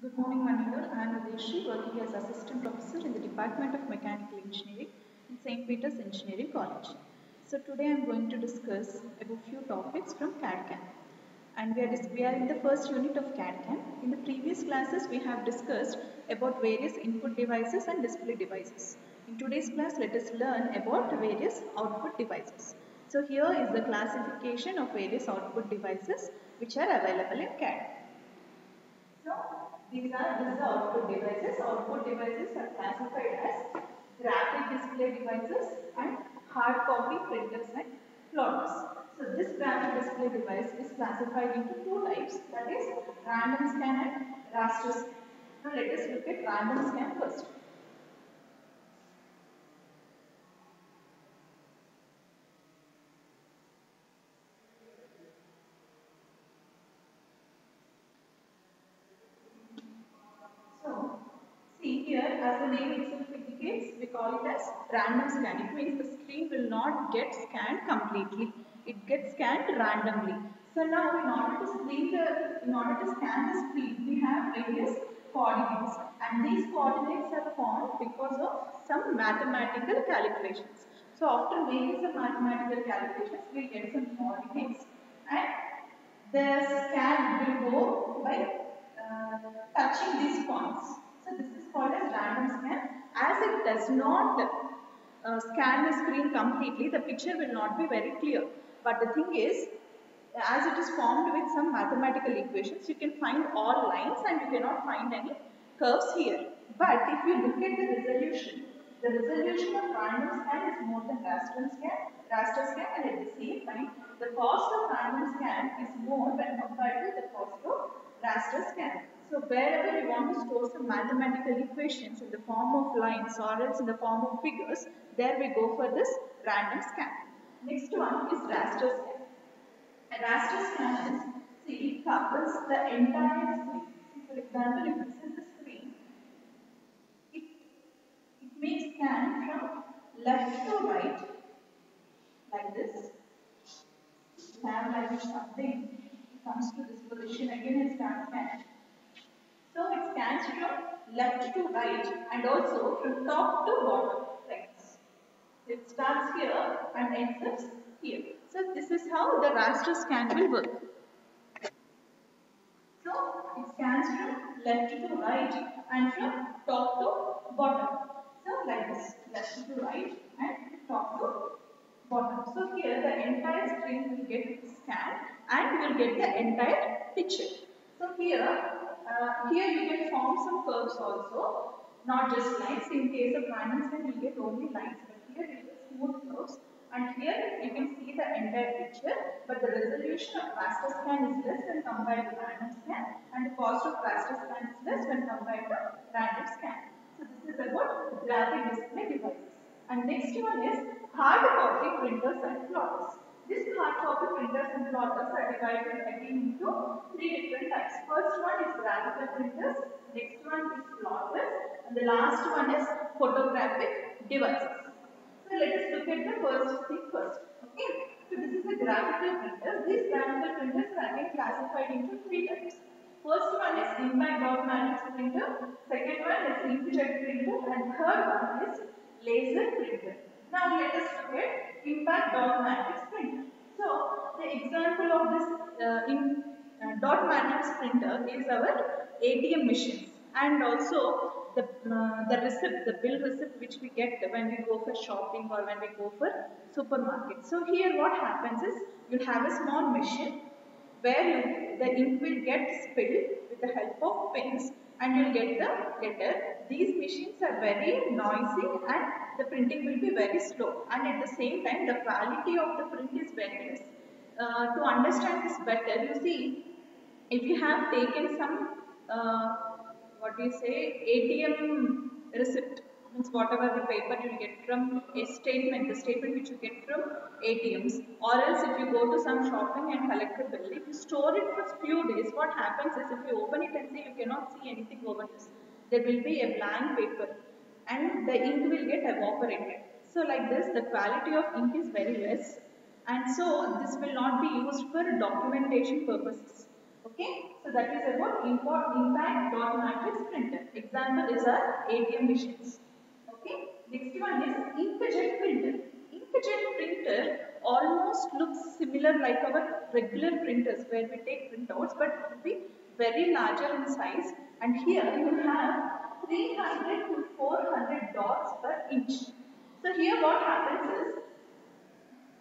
Good morning, Manindar. I am Udeshri, working as Assistant Professor in the Department of Mechanical Engineering in St. Peter's Engineering College. So today I am going to discuss about few topics from CAD/CAM. And we are in the first unit of CAD/CAM. In the previous classes, we have discussed about various input devices and display devices. In today's class, let us learn about various output devices. So here is the classification of various output devices which are available in CAD. So these are the output devices. Output devices are classified as graphic display devices and hard copy printers and plotters. So this graphic display device is classified into two types, that is random scan and raster scan. Now let us look at random scan first. So, see here, as the name itself indicates, we call it as random scan. It means the screen will not get scanned completely. It gets scanned randomly. So now, in order to scan the screen, we have various coordinates, and these coordinates are formed because of some mathematical calculations. So after making some mathematical calculations, we get some coordinates, and the scan will go by touching these points. So this is called as random scan. As it does not scan the screen completely, the picture will not be very clear. But the thing is, as it is formed with some mathematical equations, you can find all lines and you cannot find any curves here. But if you look at the resolution of random scan is more than raster scan, and at the same time, the cost of random scan is more when compared to the cost of raster scan. So wherever you want to store some mathematical equations in the form of lines or else in the form of figures, there we go for this random scan. Next one is raster scan. A raster scan is, see, it covers the entire screen. See, for example, if this is the screen, it, it may scan from left to right, like this. You have like something, it comes to this position, again it starts scanning. So it scans from left to right and also from top to bottom, like this. It starts here and ends here. So this is how the raster scan will work. So it scans from left to right and from top to bottom. So like this, left to right and top to bottom. So here the entire screen will get scanned and will get the entire picture. So here you can form some curves also, not just lines. In case of random scan, you get only lines, but here you get smooth curves. And here you can see the entire picture, but the resolution of raster scan is less when compared to random scan, and the cost of raster scan is less when compared to random scan. So this is about graphic display devices. And next one is hard copy printers and plotters. These hard copy printers and plotters are divided again into three different types. First one is graphical printers, next one is plotters, and the last one is photographic devices. So let us look at the first thing first. Okay. So this is a graphical printer. These graphical printers are again classified into three types. First one is impact dot matrix printer. Second one is inkjet printer, and third one is laser printer. Now let us look at impact dot matrix printer. So the example of this dot matrix printer is our ATM machines, and also the receipt, the bill receipt which we get when we go for shopping or when we go for supermarket. So here what happens is you have a small machine where the ink will get spilled with the help of pens and you'll get the letter. These machines are very noisy and the printing will be very slow, and at the same time the quality of the print is very less. To understand this better, you see, if you have taken some what do you say, ATM receipt, means whatever the paper you will get from a statement, the statement which you get from ATMs, or else if you go to some shopping and collect the bill, if you store it for few days, what happens is if you open it and see, you cannot see anything over this. There will be a blank paper and the ink will get evaporated. So like this, the quality of ink is very less, and so this will not be used for documentation purposes. Okay, so that is about impact dot matrix printer. Example is our ATM machines. Okay. Next one is inkjet printer. Inkjet printer almost looks similar like our regular printers where we take printouts, but it will be very larger in size. And here you have 300 to 400 dots per inch. So here what happens is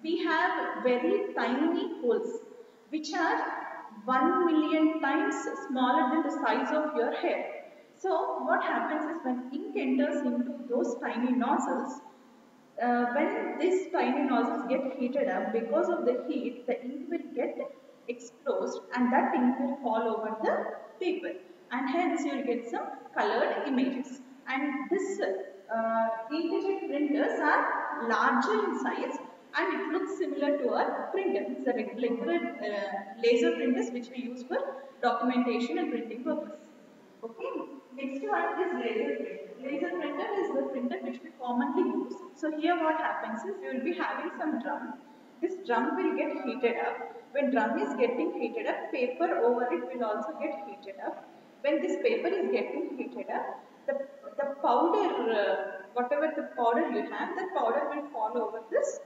we have very tiny holes which are 1 million times smaller than the size of your hair. So what happens is when ink enters into those tiny nozzles, when these tiny nozzles get heated up, because of the heat, the ink will get exposed and that ink will fall over the paper and hence you will get some colored images. And this inkjet printers are larger in size and it looks similar to our printer. It's a regular laser printers which we use for documentation and printing purpose. Okay. Next one is laser printer. Laser printer is the printer which we commonly use. So here what happens is you will be having some drum. This drum will get heated up. When drum is getting heated up, paper over it will also get heated up. When this paper is getting heated up, the powder, whatever the powder you have, that powder will fall over this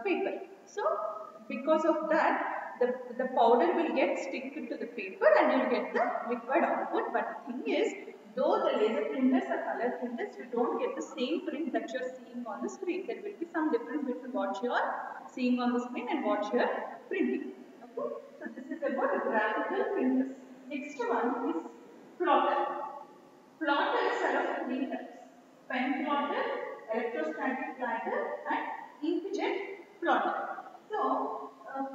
paper. So because of that, the powder will get stick to the paper and you will get the required output. But the thing is, though the laser printers are color printers, you don't get the same print that you are seeing on the screen. There will be some difference between what you are seeing on the screen and what you are printing. Okay? So this is about graphical printers. Next one is plotter. Plotters are of three types: pen plotter, electrostatic plotter, and inkjet plotter. So,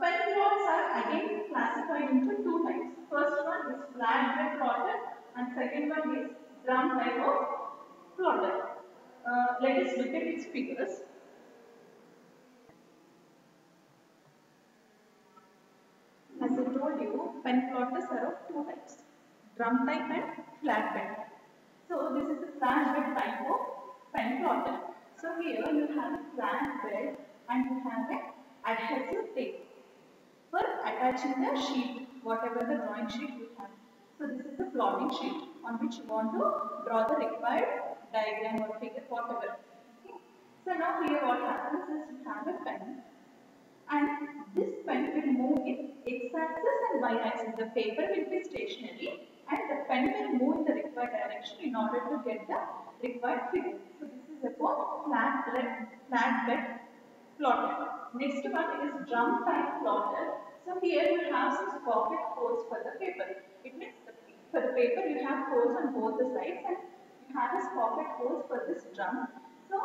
pen plots are again classified into two types. First one is flatbed plotter, and second one is drum type of plotter. Let us look at its figures. As I told you, pen plotters are of two types: drum type and flatbed. So this is the flatbed type of pen plotter. So here you have a flat bed and you have an adhesive tape for attaching the sheet, whatever the drawing sheet you have. So this is the plotting sheet on which you want to draw the required diagram or figure, whatever. Okay. So now here what happens is you have a pen and this pen will move in x-axis and y-axis. The paper will be stationary and the pen will move in the required direction in order to get the required figure. So this is about flatbed plotter. Next one is drum type plotter. So here you have some pocket holes for the paper. It means for the paper you have holes on both the sides and you have this pocket holes for this drum. So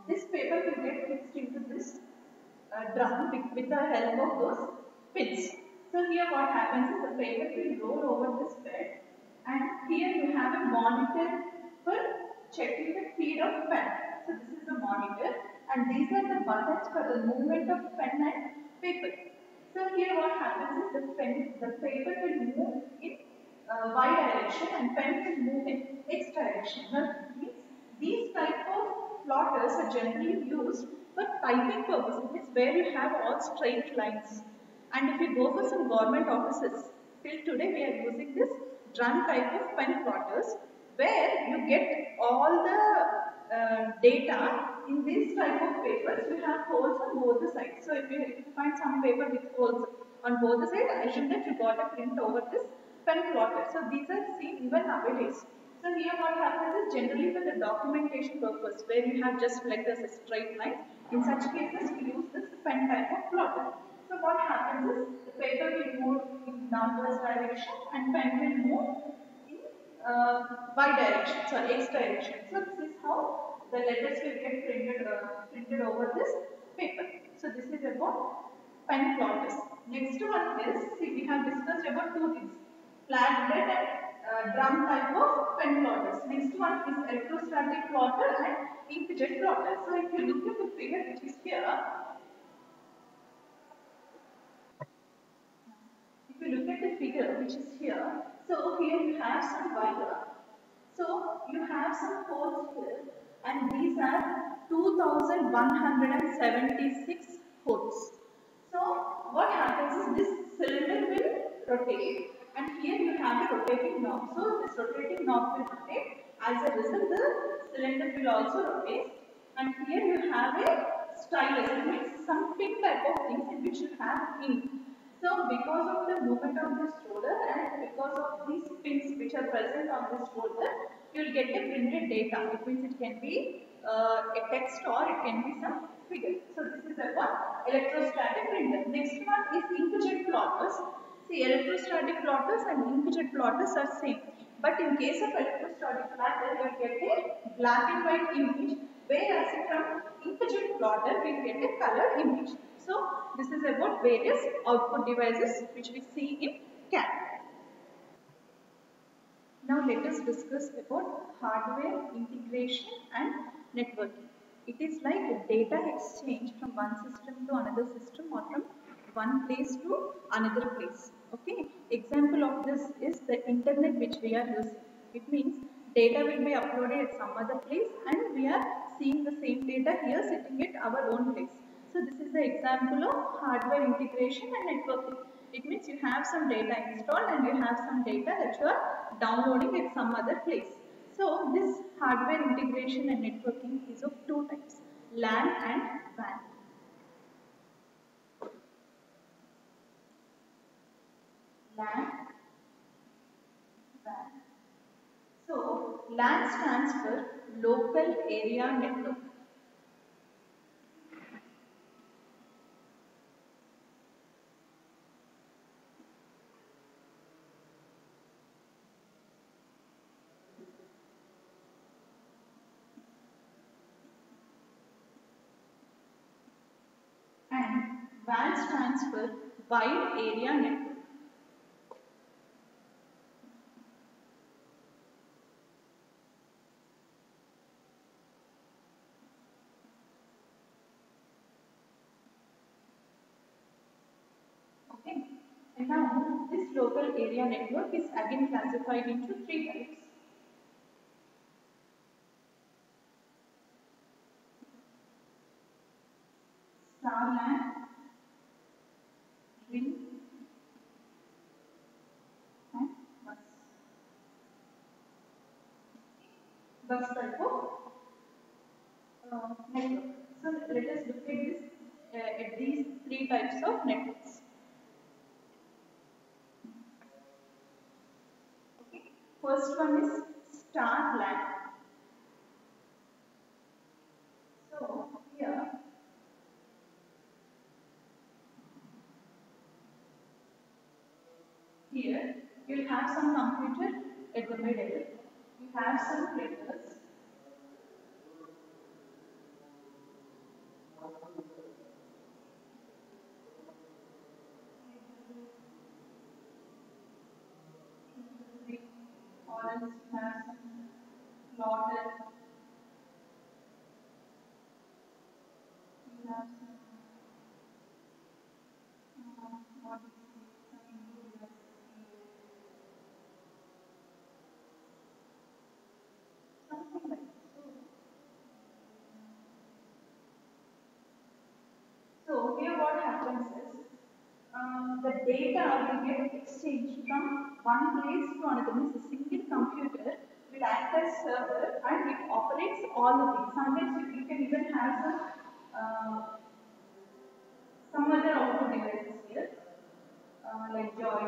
this paper will get fixed into this drum with the help of those pins. So here what happens is the paper will roll over this bed and here you have a monitor for checking the speed of pen. So this is the monitor and these are the buttons for the movement of pen and paper. So here what happens is the paper will move in y direction and pen will move in x direction. That means these type of plotters are generally used for typing purposes. It means where you have all straight lines. And if you go for some government offices, till today we are using this drum type of pen plotters where you get all the data in this type of papers. You have holes on both the sides. So if you find some paper with holes on both the sides, assume that you got a print over this pen plotter. So these are seen even nowadays. So here what happens is generally for the documentation purpose where you have just like a straight line, in such cases we use this pen type of plotter. So what happens is the paper will move in downwards direction and pen will move in y direction, sorry x direction. So this is how the letters will get printed over this paper. So this is about pen plotters. Next one is, see, we have discussed about two things: flatbed and drum type of pen plotters. Next one is electrostatic plotter and inkjet plotter. So if you look at the figure which is here, if you look at the figure which is here, so here you have some wire. So you have some holes here and these are 2176 holes. So what happens is this cylinder will rotate and here you rotating knob. So this rotating knob will rotate. As a result, the cylinder will also rotate. And here you have a stylus. It means some pin type of things in which you have ink. So because of the movement of this roller and because of these pins which are present on this roller, you will get a printed data. It means it can be a text or it can be some figure. So this is about electrostatic printer. Next one is inkjet plotters. See, electrostatic plotters and inkjet plotters are same. But in case of electrostatic plotter, you will get a black and white image, whereas from inkjet plotter, we will get a color image. So this is about various output devices which we see in CAD. Now let us discuss about hardware integration and networking. It is like data exchange from one system to another system or from one place to another place. Okay. Example of this is the internet which we are using. It means data will be uploaded at some other place and we are seeing the same data here sitting at our own place. So this is the example of hardware integration and networking. It means you have some data installed and you have some data that you are downloading at some other place. So this hardware integration and networking is of two types, LAN and WAN. LAN, WAN. So LAN stands for Local Area Network. And WAN stands for Wide Area Network. Okay. And now this local area network is again classified into three types. Star LAN, ring, and bus. Bus type of network. So let us look at this at these three types of networks. Okay. First one is star LAN. So here you have some computer at the middle. You have some printers. Three, or else you have some plotter. You have some what is it? Some input devices, something like that. So here what happens is the data will get exchanged from one place to another. Means a single computer will act as server and it operates all the things. Sometimes you can even have some other output devices here, like joy,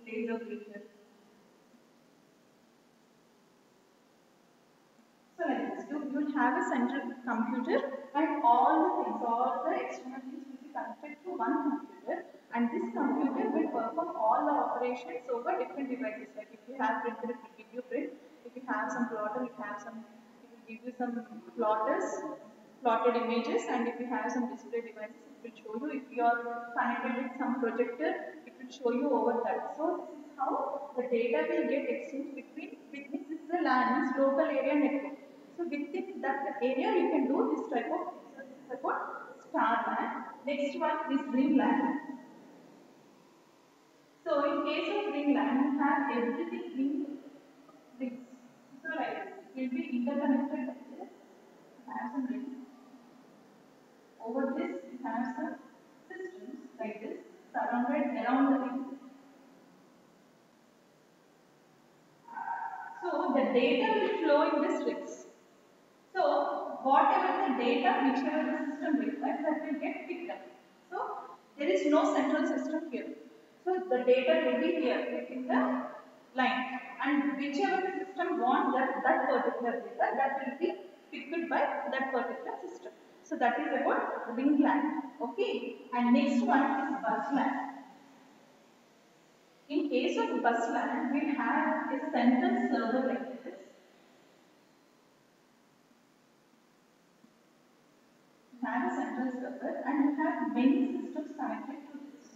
laser printer. So like this, you will have a central computer and all the things, all the external things will be connected to one computer and this computer will perform all the operations over different devices. Like if you have printer, it will give you print. If you have some plotter, it will give you some plotters, plotted images, and if you have some display devices, it will show you. If you are connected with some projector, it will show you over that. So this is how the data will get exchanged between, this is the LAN, means local area network. So within that area, you can do this type of thing. So this is about star LAN. Next one is ring LAN. So in case of ring LAN, you have everything in rings. So like it will be interconnected like this. You have some rings. Over this, you have some systems like this, surrounded around the thing. So the data will flow in the strips. So whatever the data, whichever the system requires, that will get picked up. So there is no central system here. So the data will be here in the line, and whichever the system wants that particular data, that will be picked by that particular system. So that is about ringland. Okay, and next one is busland. In case of busland, we have a central server like this. You have a central server and you have many systems connected to this.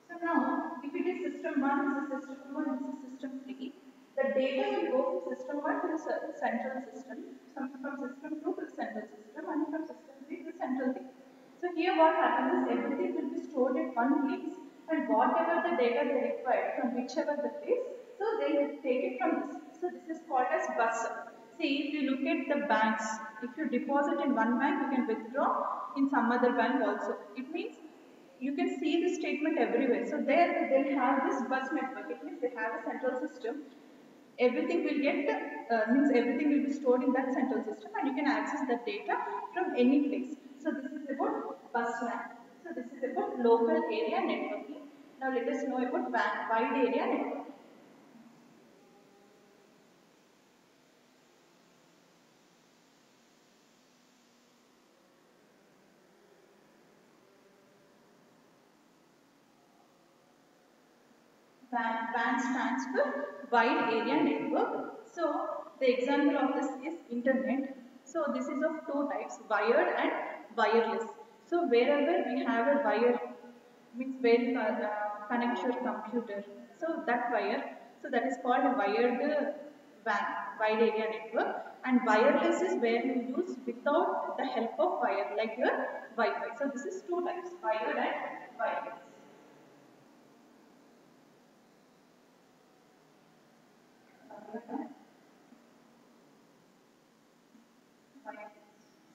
So now, if it is system 1, this is system 2 and this is system 3, the data will go from system 1 to the central system, from system 2 to the central system, and from system 3 to the central thing. So here what happens is everything will be stored in one place, and whatever the data they require from whichever the place, so they will take it from this. So this is called as bus. See, if you look at the banks, if you deposit in one bank, you can withdraw in some other bank also. It means you can see the statement everywhere. So there they'll have this bus network. It means they have a central system. Everything will get means everything will be stored in that central system, and you can access that data from any place. So this is about bus LAN. So this is about local area networking. Now let us know about wide area networking. WAN stands for Wide Area Network. So the example of this is internet. So this is of two types, wired and wireless. So wherever we have a wire, means where you connect your computer. So that wire, so that is called a wired WAN, wide area network. And wireless is where you use without the help of wire, like your Wi-Fi. So this is two types, wired and wireless.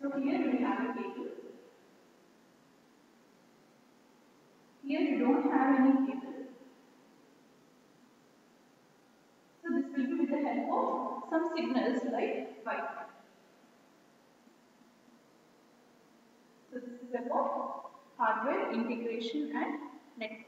So here we have a cable. Here you don't have any cable. So this will be with the help of some signals like Wi-Fi. So this is about hardware integration and network.